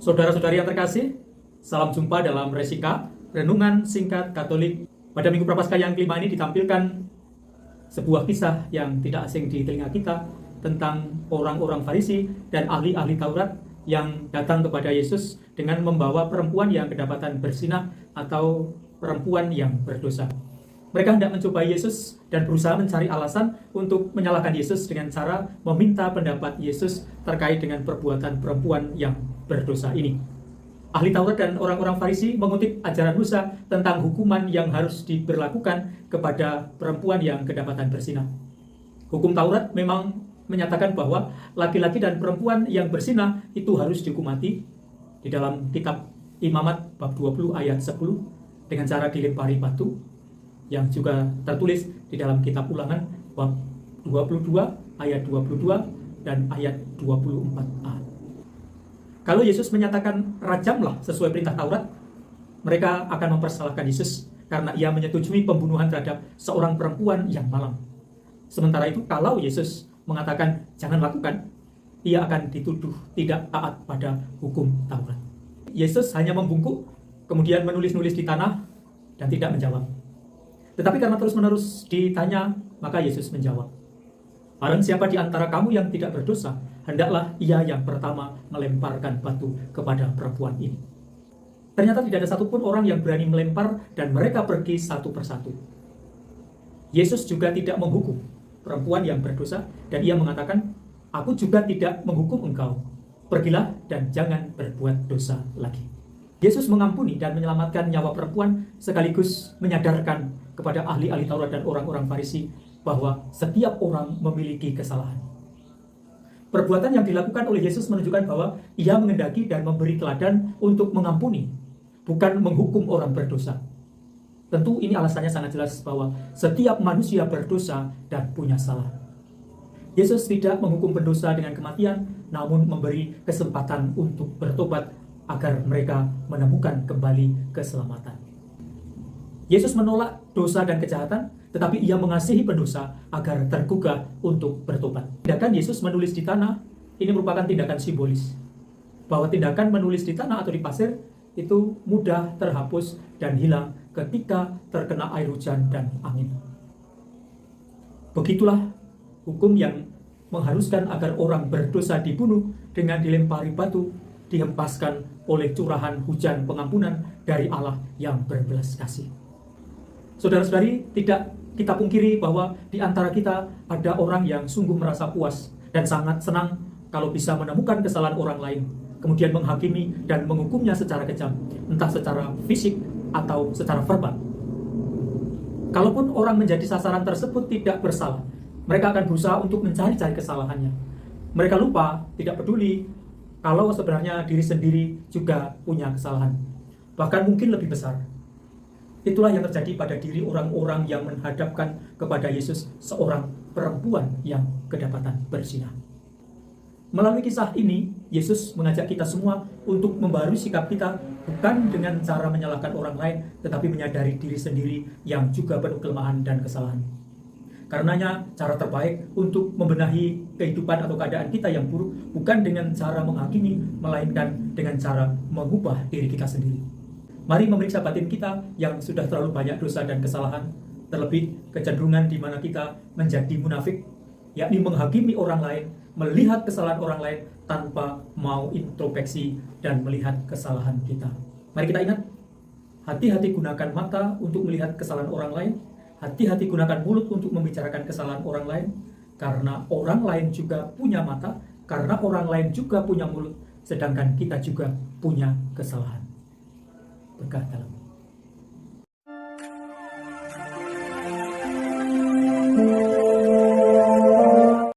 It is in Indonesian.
Saudara-saudari yang terkasih, salam jumpa dalam Resika, Renungan Singkat Katolik. Pada Minggu Prapaskah yang kelima ini ditampilkan sebuah kisah yang tidak asing di telinga kita tentang orang-orang Farisi dan ahli-ahli Taurat yang datang kepada Yesus dengan membawa perempuan yang kedapatan berzinah atau perempuan yang berdosa. Mereka hendak mencobai Yesus dan berusaha mencari alasan untuk menyalahkan Yesus dengan cara meminta pendapat Yesus terkait dengan perbuatan perempuan yang berdosa ini. Ahli Taurat dan orang-orang Farisi mengutip ajaran Musa tentang hukuman yang harus diberlakukan kepada perempuan yang kedapatan berzinah. Hukum Taurat memang menyatakan bahwa laki-laki dan perempuan yang berzinah itu harus dihukum mati di dalam kitab Imamat bab 20 ayat 10 dengan cara dilempari batu, yang juga tertulis di dalam kitab Ulangan bab 22 ayat 22 dan ayat 24a. Kalau Yesus menyatakan rajamlah sesuai perintah Taurat, mereka akan mempersalahkan Yesus karena ia menyetujui pembunuhan terhadap seorang perempuan yang malang. Sementara itu, kalau Yesus mengatakan jangan lakukan, ia akan dituduh tidak taat pada hukum Taurat. Yesus hanya membungkuk, kemudian menulis-nulis di tanah dan tidak menjawab. Tetapi karena terus-menerus ditanya, maka Yesus menjawab, "Barang siapa di antara kamu yang tidak berdosa, hendaklah ia yang pertama melemparkan batu kepada perempuan ini." Ternyata tidak ada satupun orang yang berani melempar dan mereka pergi satu persatu. Yesus juga tidak menghukum perempuan yang berdosa dan ia mengatakan, "Aku juga tidak menghukum engkau. Pergilah dan jangan berbuat dosa lagi." Yesus mengampuni dan menyelamatkan nyawa perempuan sekaligus menyadarkan kepada ahli-ahli Taurat dan orang-orang Farisi bahwa setiap orang memiliki kesalahan. Perbuatan yang dilakukan oleh Yesus menunjukkan bahwa ia mengendaki dan memberi teladan untuk mengampuni, bukan menghukum orang berdosa. Tentu ini alasannya sangat jelas bahwa setiap manusia berdosa dan punya salah. Yesus tidak menghukum pendosa dengan kematian, namun memberi kesempatan untuk bertobat agar mereka menemukan kembali keselamatan. Yesus menolak dosa dan kejahatan, tetapi ia mengasihi pendosa agar tergugah untuk bertobat. Tindakan Yesus menulis di tanah, ini merupakan tindakan simbolis. Bahwa tindakan menulis di tanah atau di pasir, itu mudah terhapus dan hilang ketika terkena air hujan dan angin. Begitulah hukum yang mengharuskan agar orang berdosa dibunuh dengan dilempari batu, dihempaskan oleh curahan hujan pengampunan dari Allah yang berbelas kasih. Saudara-saudari, tidak kita pungkiri bahwa di antara kita ada orang yang sungguh merasa puas dan sangat senang kalau bisa menemukan kesalahan orang lain, kemudian menghakimi dan menghukumnya secara kejam, entah secara fisik atau secara verbal. Kalaupun orang menjadi sasaran tersebut tidak bersalah, mereka akan berusaha untuk mencari-cari kesalahannya. Mereka lupa, tidak peduli kalau sebenarnya diri sendiri juga punya kesalahan, bahkan mungkin lebih besar. Itulah yang terjadi pada diri orang-orang yang menghadapkan kepada Yesus seorang perempuan yang kedapatan berzinah. Melalui kisah ini, Yesus mengajak kita semua untuk membarui sikap kita, bukan dengan cara menyalahkan orang lain, tetapi menyadari diri sendiri yang juga penuh kelemahan dan kesalahan. Karenanya, cara terbaik untuk membenahi kehidupan atau keadaan kita yang buruk bukan dengan cara menghakimi, melainkan dengan cara mengubah diri kita sendiri. Mari memeriksa batin kita yang sudah terlalu banyak dosa dan kesalahan, terlebih kecenderungan di mana kita menjadi munafik, yakni menghakimi orang lain, melihat kesalahan orang lain tanpa mau introspeksi dan melihat kesalahan kita. Mari kita ingat, hati-hati gunakan mata untuk melihat kesalahan orang lain, hati-hati gunakan mulut untuk membicarakan kesalahan orang lain, karena orang lain juga punya mata, karena orang lain juga punya mulut, sedangkan kita juga punya kesalahan. Berkah dalam